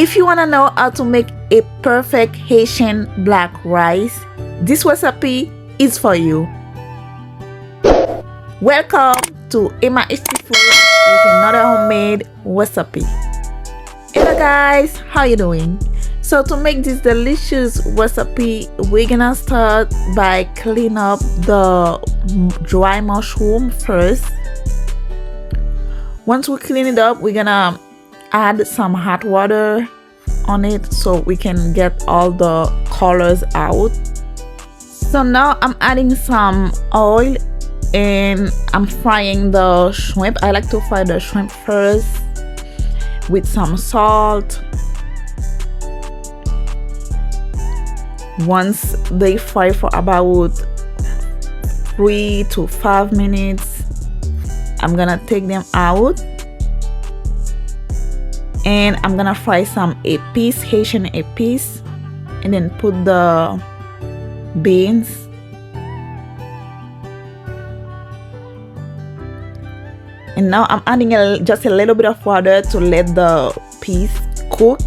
If you want to know how to make a perfect Haitian black rice, this recipe is for you. Welcome to Emma Haitian Food with another homemade recipe. Hello guys, how you doing? So to make this delicious recipe, we're gonna start by cleaning up the dry mushroom first. Once we clean it up, we're gonna add some hot water on it so we can get all the colors out. So now I'm adding some oil and I'm frying the shrimp. I like to fry the shrimp first with some salt. Once they fry for about 3 to 5 minutes, I'm gonna take them out and I'm gonna fry some épices, Haitian épices, and then put the beans. And now I'm adding just a little bit of water to let the piece cook.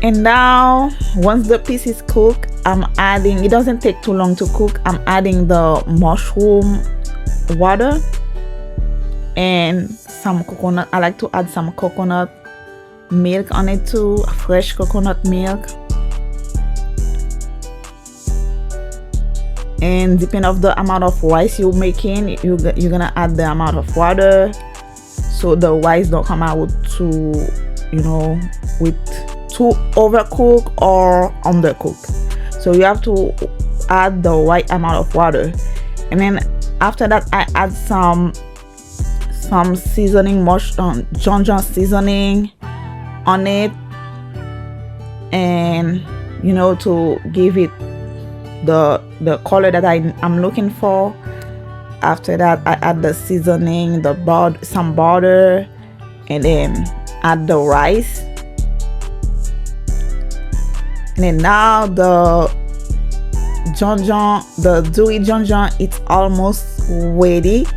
And now once the piece is cooked, I'm adding, it doesn't take too long to cook, I'm adding the mushroom water and some coconut. I like to add some coconut milk on it too, fresh coconut milk. And depending on the amount of rice you're making, you're gonna add the amount of water so the rice don't come out too, with too overcooked or undercooked. So you have to add the right amount of water. And then after that, I add some seasoning, John seasoning on it, and to give it the color that I'm looking for. After that, I add the seasoning, some butter, and then add the rice. And then now the dewy John, it's almost ready.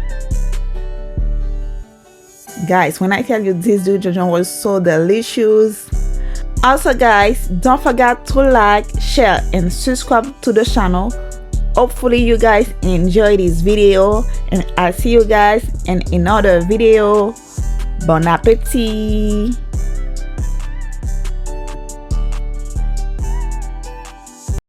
Guys, when I tell you this dewy John was so delicious. Also guys, don't forget to like, share, and subscribe to the channel. Hopefully you guys enjoy this video, and I'll see you guys in another video. Bon appetit.